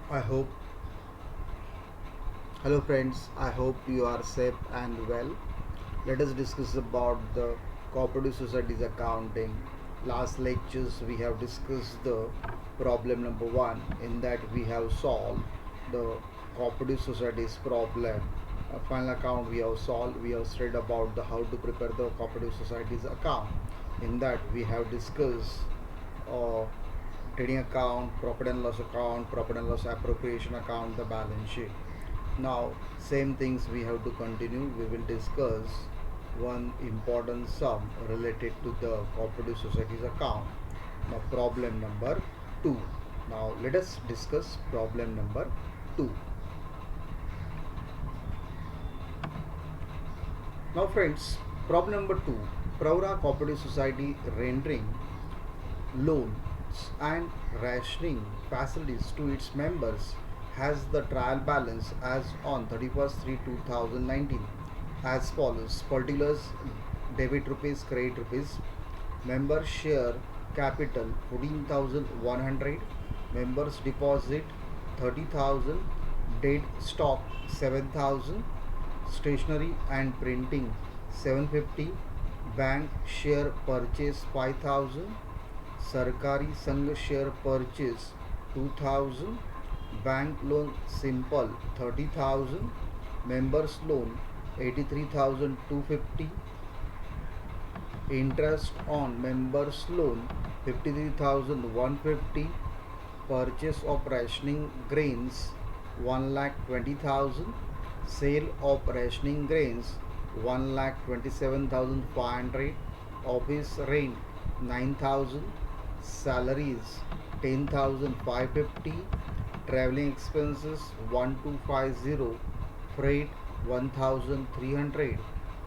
I hope, hello friends, I hope you are safe and well. Let us discuss about the cooperative societies accounting. Last lectures we have discussed the problem number 1, in that we have solved the cooperative societies problem. Final account we have solved, we have studied about the how to prepare the cooperative societies account. In that we have discussed uh, trading account, profit and loss account, profit and loss appropriation account, the balance sheet. Now, same things we have to continue. We will discuss one important sum related to the cooperative societies account. Now, problem number 2. Now, let us discuss problem number 2. Now, friends, problem number 2. Pravra Cooperative Society rendering loans and rationing facilities to its members has the trial balance as on 31st 3 2019 as follows: particulars: debit rupees, credit rupees. Members share capital 14,100, members deposit 30,000, dead stock 7,000, stationery and printing 750, bank share purchase 5,000, सरकारी संघ share purchase 2000, bank loan simple 30,000, members loan 83,250, interest on members loan 53,150, purchase of rationing grains 1,20,000, sale of rationing grains 1,27,500, office rent 9,000, salaries 10,550, traveling expenses 1250, freight 1,300,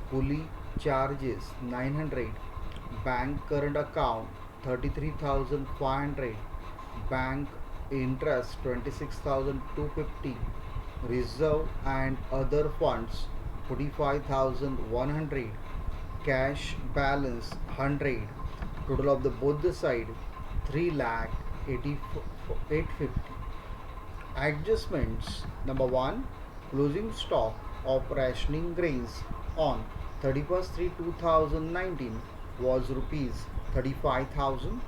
pulley charges 900, bank current account 33,500, bank interest 26,250, reserve and other funds 45,100, cash balance 100, total of the both the side 3 lakh 850. Adjustments: number 1, closing stock of rationing grains on 31st 3 2019 was rupees 35,000.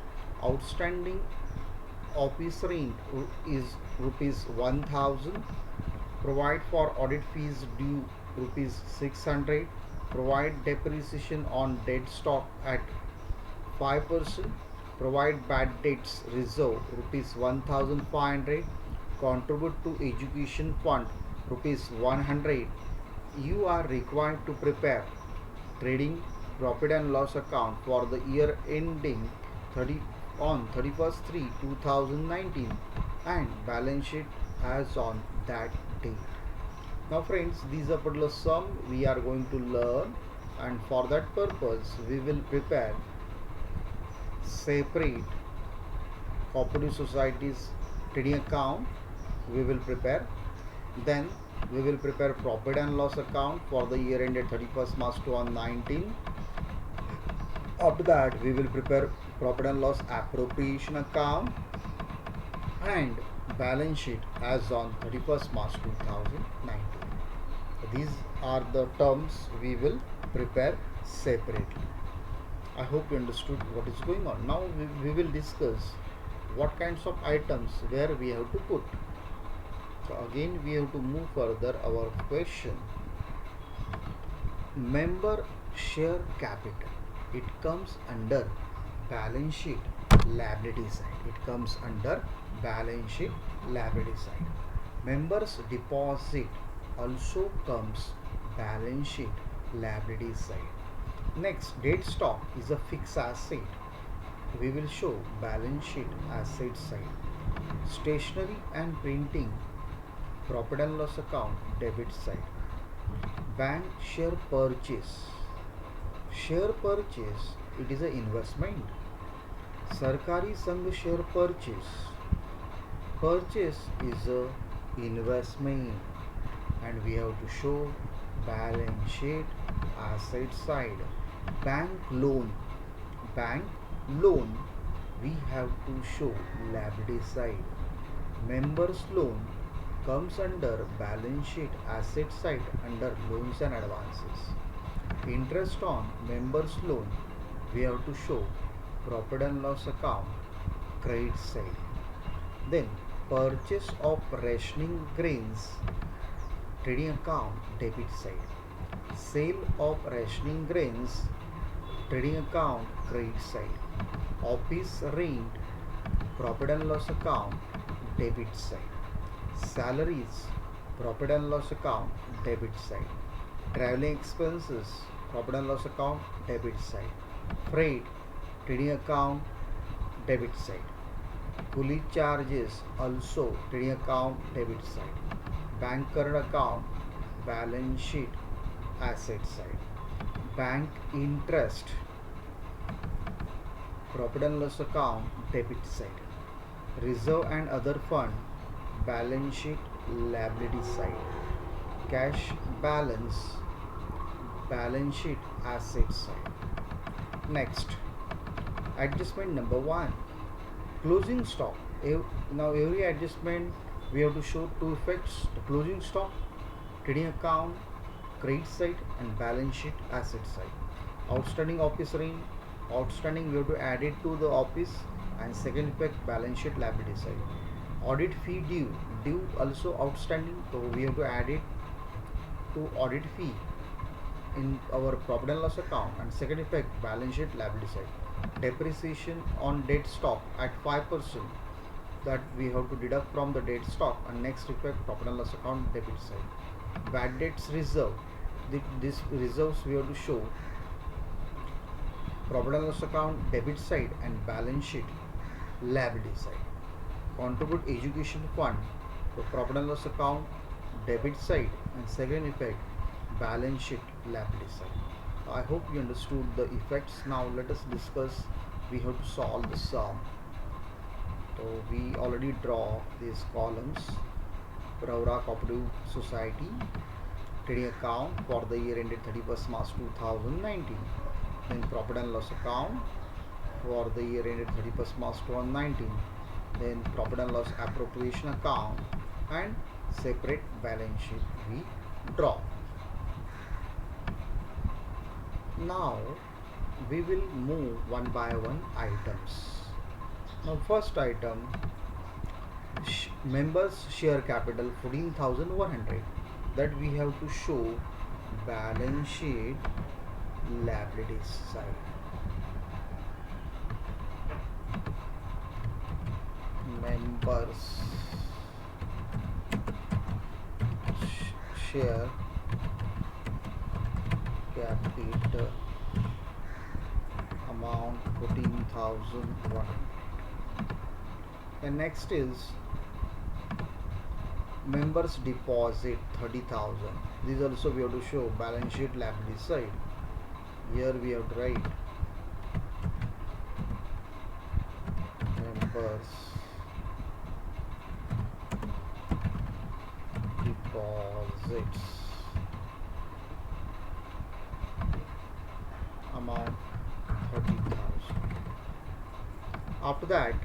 Outstanding office rent is rupees 1,000. Provide for audit fees due rupees 600. Provide depreciation on dead stock at 5%. Provide bad debts reserve rupees 1,500. Contribute to education fund rupees 100. You are required to prepare trading profit and loss account for the year ending 30 on 31st 3 2019 and balance sheet as on that date. Now friends, these are particular sum we are going to learn, and for that purpose we will prepare separate cooperative societies trading account. We will prepare, then we will prepare profit and loss account for the year ended 31st March 2019. After that we will prepare profit and loss appropriation account and balance sheet as on 31st March 2019. These are the terms we will prepare separately. I hope you understood what is going on. Now we will discuss what kinds of items where we have to put. So again we have to move further our question. Member share capital, it comes under balance sheet liability side. It comes under balance sheet liability side. Members deposit also comes balance sheet liability side. Next, dead stock is a fixed asset. We will show balance sheet asset side. Stationery and printing, profit and loss account debit side. Bank share purchase. Share purchase, it is an investment. Sarkari Sangh share purchase. Purchase is a investment, and we have to show balance sheet asset side. Bank loan. Bank loan, we have to show liability side. Members loan comes under balance sheet asset side under loans and advances. Interest on members loan we have to show profit and loss account credit side. Then purchase of rationing grains trading account debit side. Sale of rationing grains trading account credit side. Office rent profit and loss account debit side. Salaries profit and loss account debit side. Traveling expenses profit and loss account debit side. Freight trading account debit side. Police charges also trading account debit side. Bank current account balance sheet asset side. Bank interest profit and loss account debit side. Reserve and other fund balance sheet liability side. Cash balance balance sheet asset side. Next, adjustment number 1, closing stock. Now every adjustment we have to show two effects: the closing stock trading account credit side and balance sheet asset side. Outstanding office rent, outstanding we have to add it to the office, and second effect balance sheet liability side. Audit fee due also outstanding, so we have to add it to audit fee in our profit and loss account, and second effect balance sheet liability side. Depreciation on dead stock at 5% that we have to deduct from the dead stock, and next effect profit and loss account debit side. Bad debts reserve, this reserves we have to show profit and loss account debit side and balance sheet liability side. Contribute education fund to profit and loss account debit side, and second effect balance sheet liability side. I hope you understood the effects. Now let us discuss. We have to solve the sum. So we already draw these columns. Bravura Cooperative Society trading account for the year ended 31st March 2019. Then profit and loss account for the year ended 31st March 2019. Then profit and loss appropriation account and separate balance sheet we draw. Now we will move one by one items. Now first item, members share capital 14,100, that we have to show balance sheet liabilities side. Members share capital amount 14,100. And next is members deposit 30,000. This also we have to show balance sheet liability side. Here we have to write members deposits amount 30,000. After that,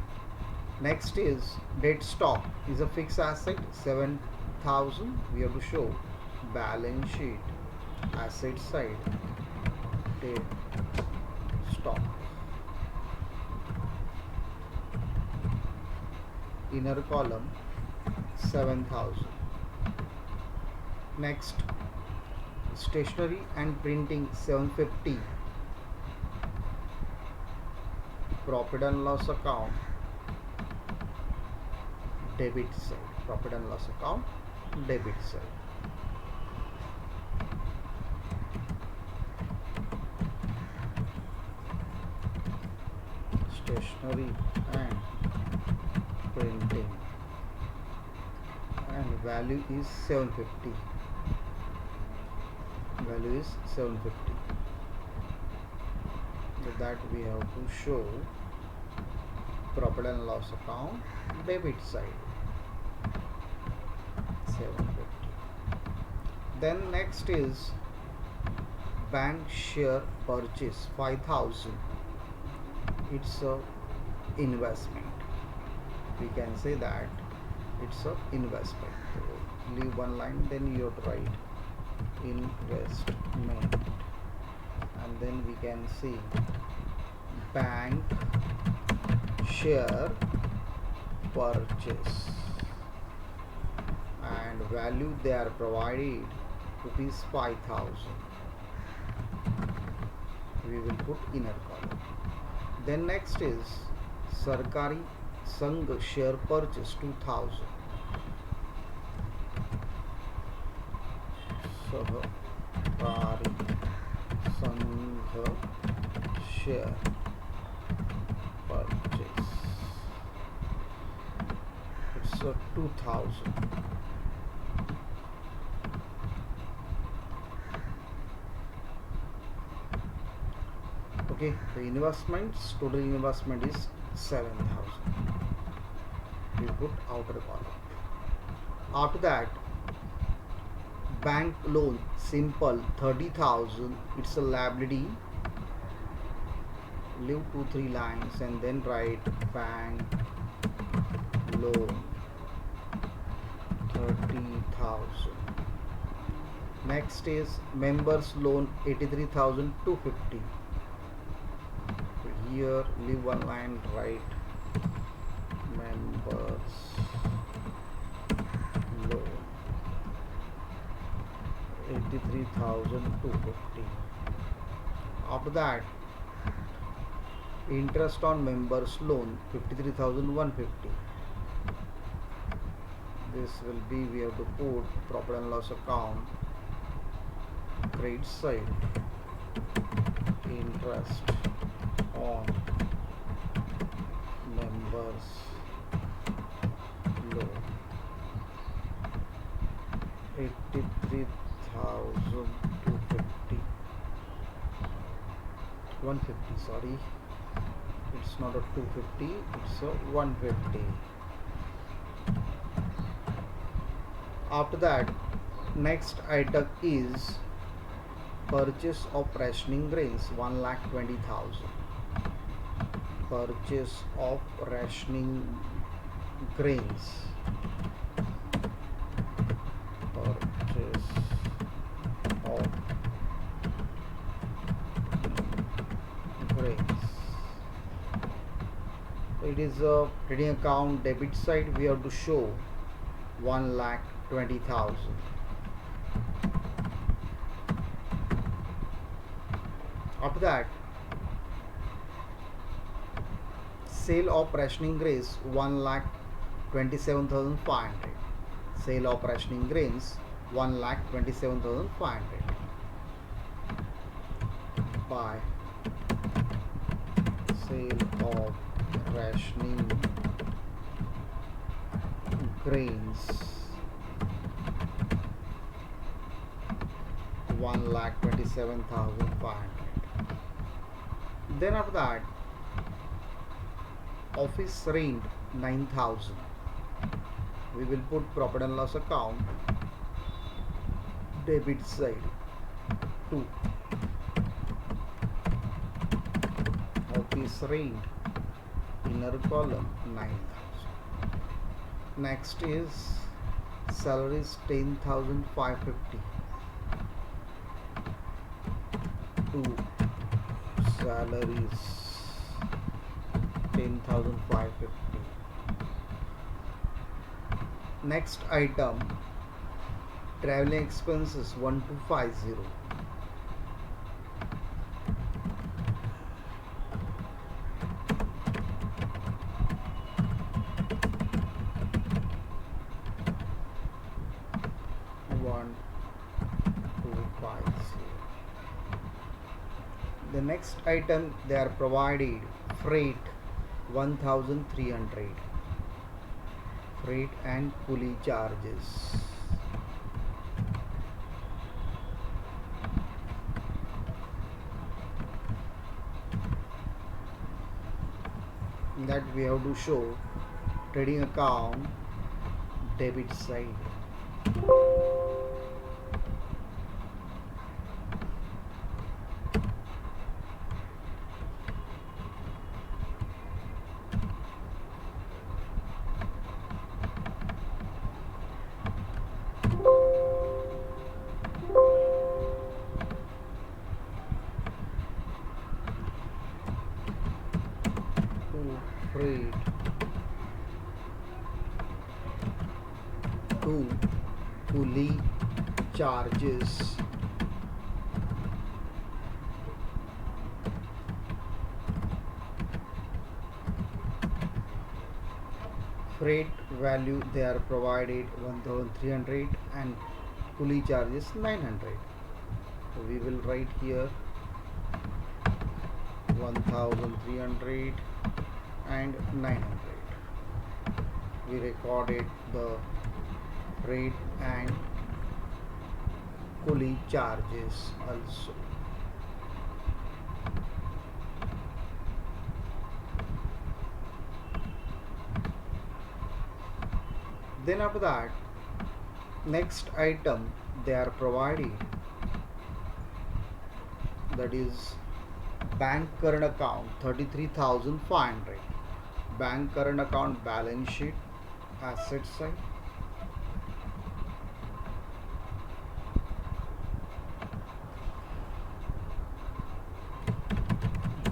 next is dead stock is a fixed asset 7,000. We have to show balance sheet asset side dead stock. Inner column 7,000. Next, stationery and printing 750. Profit and loss account debit side. Profit and loss account debit side. Stationery and printing, and value is 750. Value is 750. So that we have to show profit and loss account debit side 750. Then next is bank share purchase 5,000. It's a investment. We can say that It's a investment. So leave one line, then you have to write investment, and then we can see bank share purchase, and value they are provided rupees 5,000. We will put inner column. Then next is Sarkari Sangh share purchase 2,000. Sarkari Sangh share purchase. It's a 2,000. Okay, the investments, total investment is 7,000. We put outer column. After that, bank loan simple 30,000. It's a liability. Leave 2-3 lines and then write bank loan 30,000. Next is members loan 83,250. Here leave one line, write members loan 83,250. After that, interest on members loan 53,150. This will be, we have to put profit and loss account, credit side, interest on members loan 83,250, 150, sorry, it's not a 250, it's a 150. After that, next item is purchase of rationing grains 1,20,000. Purchase of rationing grains. Purchase of grains. It is a trading account debit side. We have to show 1,20,000. After that, sale of rationing grains 1,27,500. Sale of rationing grains 1,27,500. By sale of rationing grains 1,27,500. Then after that, office rent 9,000. We will put profit and loss account, debit side 2. Office rent, inner column 9,000. Next is salaries 10,550. To salaries 10,550. Next item, traveling expenses 1,250. The next item, they are provided freight 1,300. Freight and pulley charges. That we have to show trading account debit side. 2 coolie charges. Freight value they are provided 1300 and coolie charges 900. So we will write here 1300 and 900. We recorded the freight and coolie charges also. Then after that, next item they are provided, that is bank current account 33,500. Bank current account balance sheet, asset side.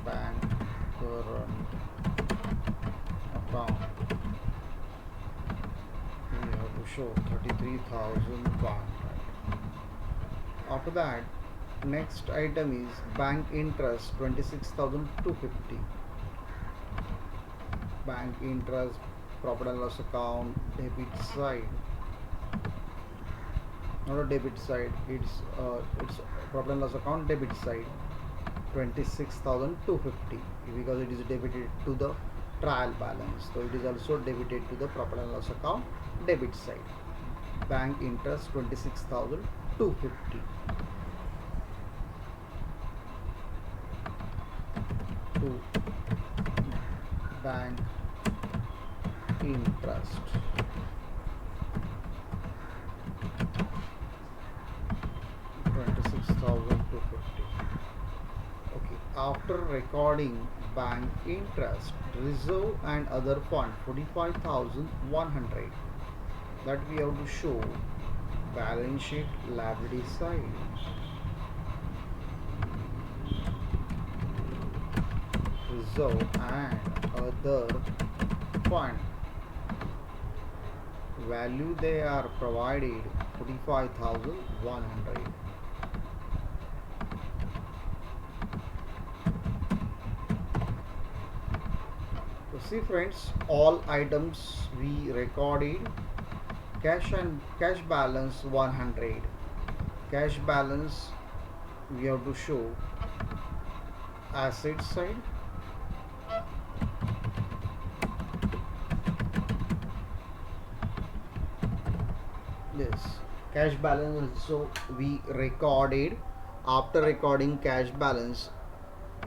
Bank current account, we have to show 33,500. After that, next item is bank interest 26,250. Bank interest, profit and loss account, debit side, not a debit side, it's profit and loss account debit side 26,250, because it is debited to the trial balance, so it is also debited to the profit and loss account debit side. Bank interest 26,250. To bank interest, okay. After recording bank interest, reserve and other fund 45,100, that we have to show balance sheet liability side. Reserve and other fund value they are provided 45,100. So see friends, all items we recorded. Cash balance 100. Cash balance we have to show asset side. Yes, cash balance also we recorded. After recording cash balance,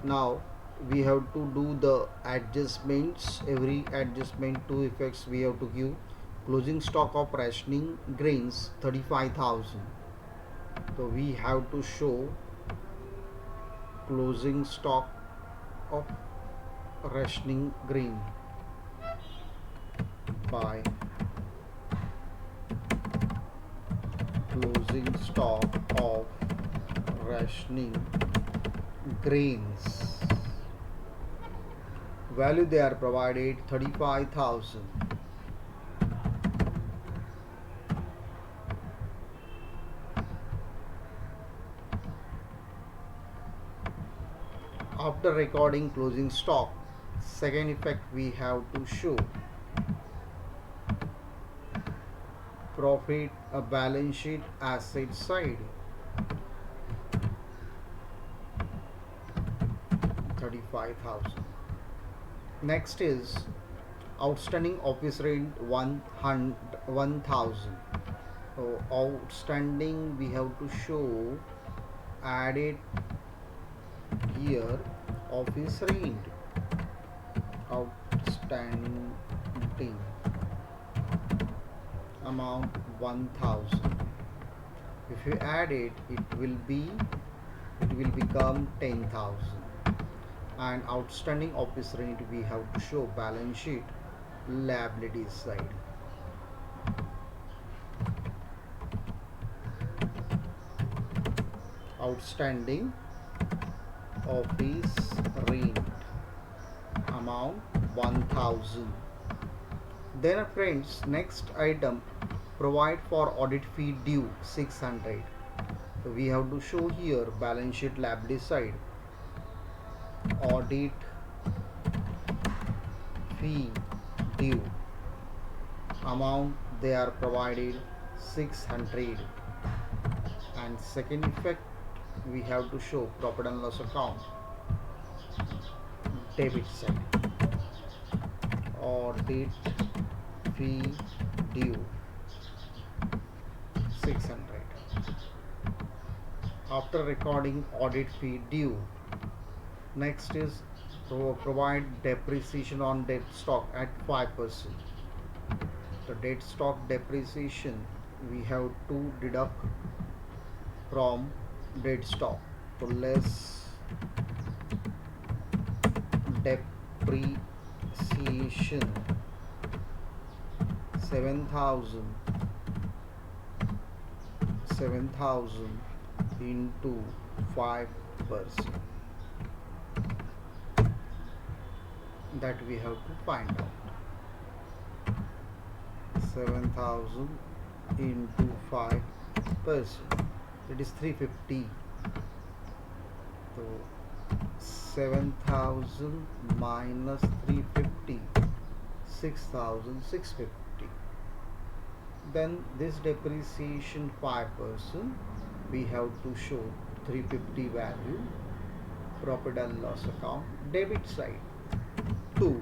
now we have to do the adjustments. Every adjustment, two effects we have to give. Closing stock of rationing grains 35,000. So we have to show closing stock of rationing grain by closing stock of rationing grains. Value they are provided 35,000. After recording closing stock, second effect we have to show profit, a balance sheet, asset side 35,000. Next is outstanding office rent 1,000. So outstanding we have to show added here office rent outstanding amount 1,000. If you add it, it will become 10,000. And outstanding office rent we have to show balance sheet liabilities side. Outstanding office rent amount 1,000. Then friends, next item provide for audit fee due 600. So we have to show here balance sheet liability side audit fee due amount they are provided 600. And second effect, we have to show profit and loss account debit side audit fee due 600. After recording audit fee due, next is provide depreciation on dead stock at 5%. The dead stock depreciation we have to deduct from dead stock. So less depreciation 7,000 into 5%, that we have to find out. 7,000 into 5%, it is 350. So 7,000 minus 350, 6,650. Then this depreciation 5%, we have to show 350 value profit and loss account debit side. 2.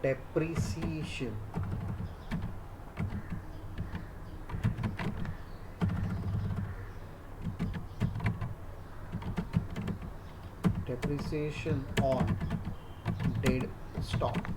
Depreciation on dead stock.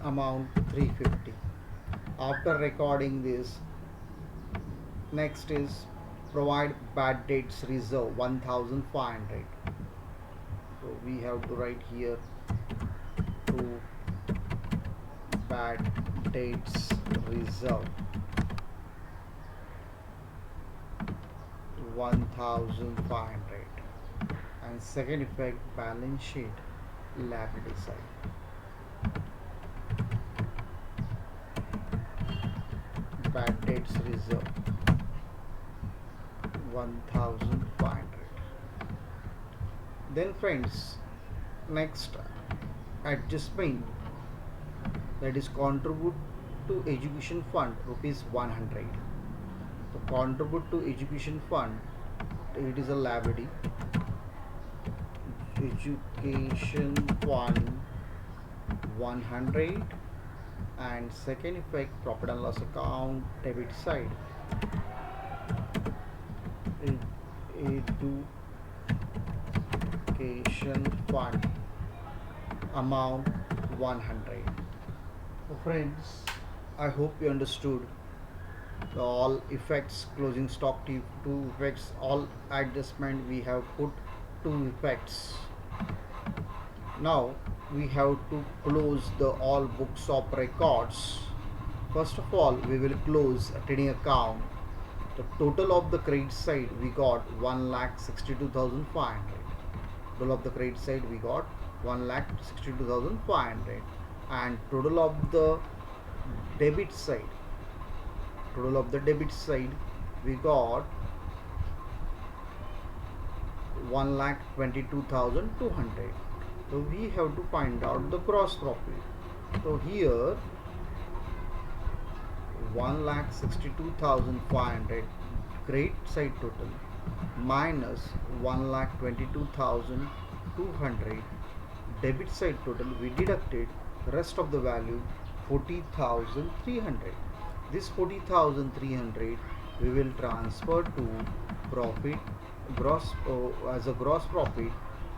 Amount 350. After recording this, next is provide bad debts reserve 1,500. So we have to write here to bad debts reserve 1,500. And second effect, balance sheet liability side. Bad debts reserve 1,500. Then friends, next adjustment, that is contribute to education fund rupees 100. So contribute to education fund, it is a liability. Education fund 100. And second effect, profit and loss account debit side, education fund amount 100. So friends, I hope you understood the all effects, closing stock two effects, all adjustment we have put 2 effects. Now we have to close the all books of records. First of all, we will close a trading account. The total of the credit side we got 1,62,500. Total of the credit side we got 1,62,500, and total of the debit side we got 1,22,200. So we have to find out the gross profit. So here 1,62,500 credit side total minus 1,22,200 debit side total, we deducted the rest of the value 40,300. This 40,300 we will transfer to profit as a gross profit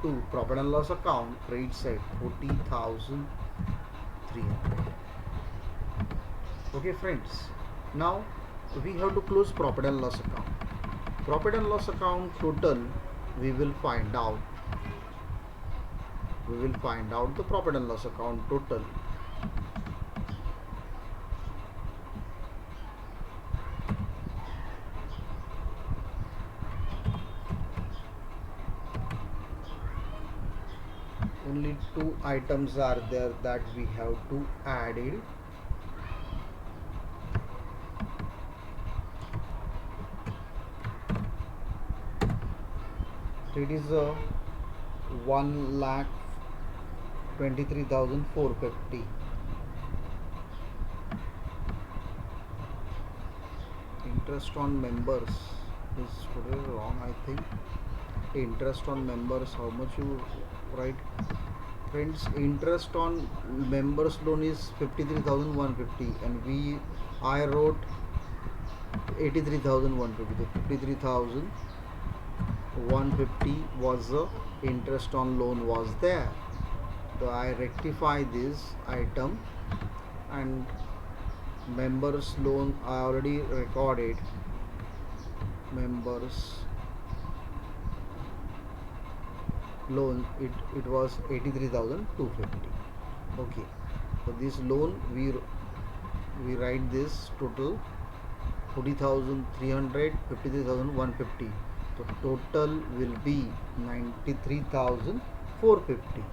to profit and loss account credit side 40,300. Okay friends, now we have to close profit and loss account. Profit and loss account total we will find out we will find out the profit and loss account total. Only two items are there that we have to add it. It is a 1,23,450. Interest on members is today wrong, I think. Interest on members, how much you write? Friends, interest on members loan is 53,150 and I wrote 83,150. 53,150 was the interest on loan was there. So I rectify this item, and members loan I already recorded. Members loan, it was 83,250. Okay, so this loan we write this total 40,300, 53,150. So total will be 93,450.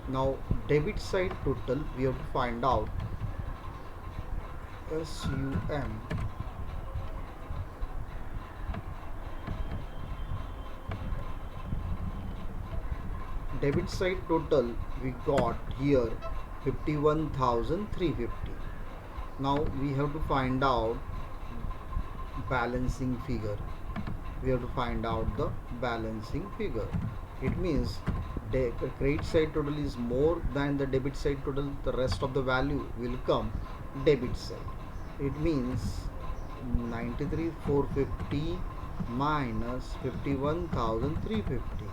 Now debit side total we have to find out. SUM debit side total we got here 51,350. Now we have to find out balancing figure. We have to find out the balancing figure. It means the credit side total is more than the debit side total, the rest of the value will come debit side. It means 93,450 minus 51,350.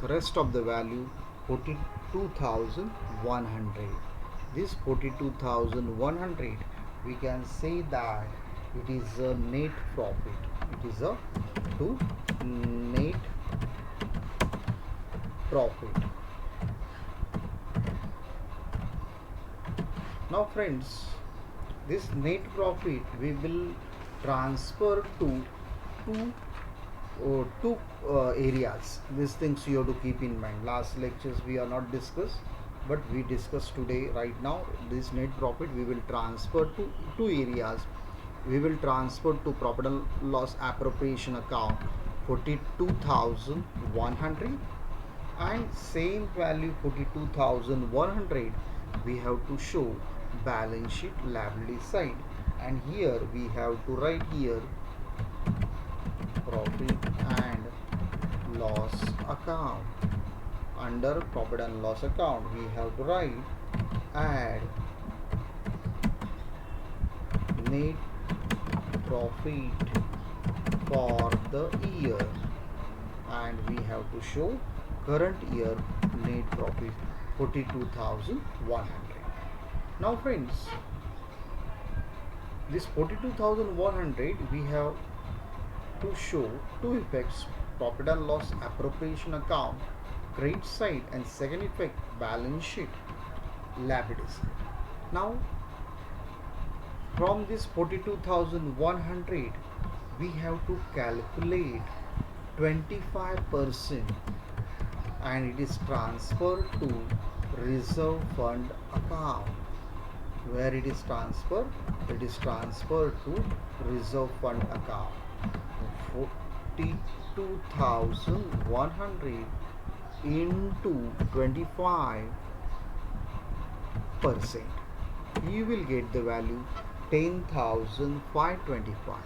The rest of the value 42,100. This 42,100 we can say that it is a net profit. It is a net profit. Now friends, this net profit we will transfer to two areas. These things you have to keep in mind. Last lectures we are not discussed, but we discuss today. Right now this net profit we will transfer to two areas. We will transfer to profit and loss appropriation account 42,100, and same value 42,100 we have to show balance sheet liability side, and here we have to write here profit and loss account. Under profit and loss account we have to write add net profit for the year, and we have to show current year net profit 42,100. Now friends, this 42,100 we have to show two effects: profit and loss appropriation account credit side, and second effect balance sheet liabilities. Now from this 42,100 we have to calculate 25%, and it is transferred to reserve fund account. Where it is transferred? It is transferred to reserve fund account. 42,100 into 25%, you will get the value 10,525.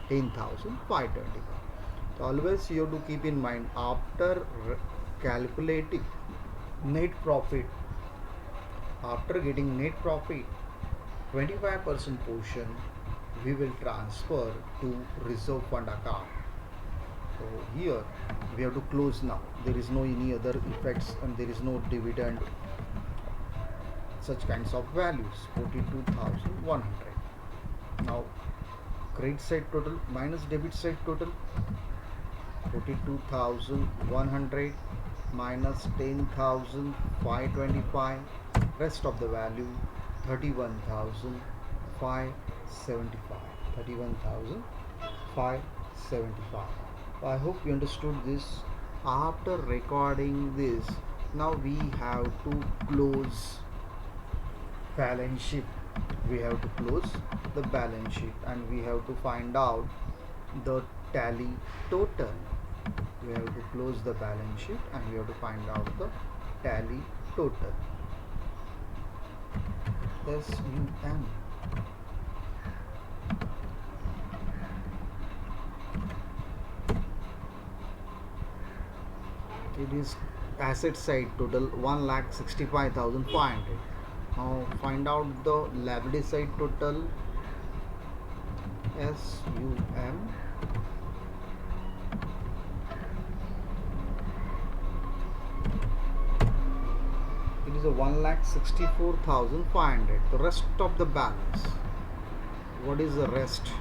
10,525. So always you have to keep in mind, after calculating net profit, after getting net profit, 25% portion we will transfer to reserve fund account. So here we have to close now. There is no any other effects, and there is no dividend, such kinds of values. 42,100. Now credit side total minus debit side total. 42,100 minus 10,525. 525. Rest of the value 31,575. 31,575. I hope you understood this. After recording this, now we have to close balance sheet. We have to close the balance sheet and we have to find out the tally total. We have to close the balance sheet and we have to find out the tally total. SUM. It is asset side total 1,65,500. Now find out the liability side total. SUM. It is a 1,64,500. The rest of the balance. What is the rest?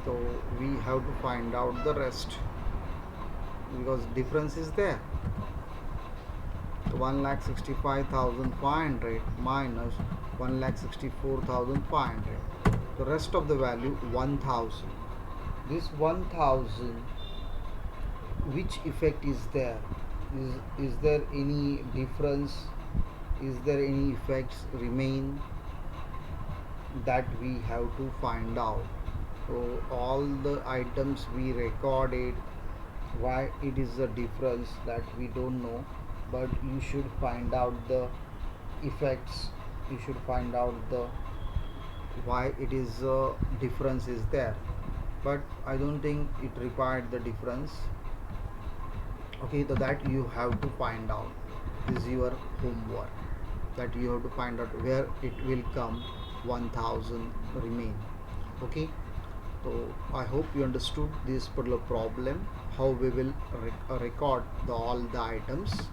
So we have to find out the rest because difference is there. 1,65,500 minus 1,64,500. The rest of the value 1,000. This 1,000, which effect is there? Is there any difference? Is there any effects remain? That we have to find out. So all the items we recorded, why it is a difference that we don't know, but you should find out the effects. You should find out the why it is a difference is there, but I don't think it required the difference. Okay, so that you have to find out. This is your homework, that you have to find out where it will come 1,000 remain. Okay, so I hope you understood this particular problem, how we will record all the items.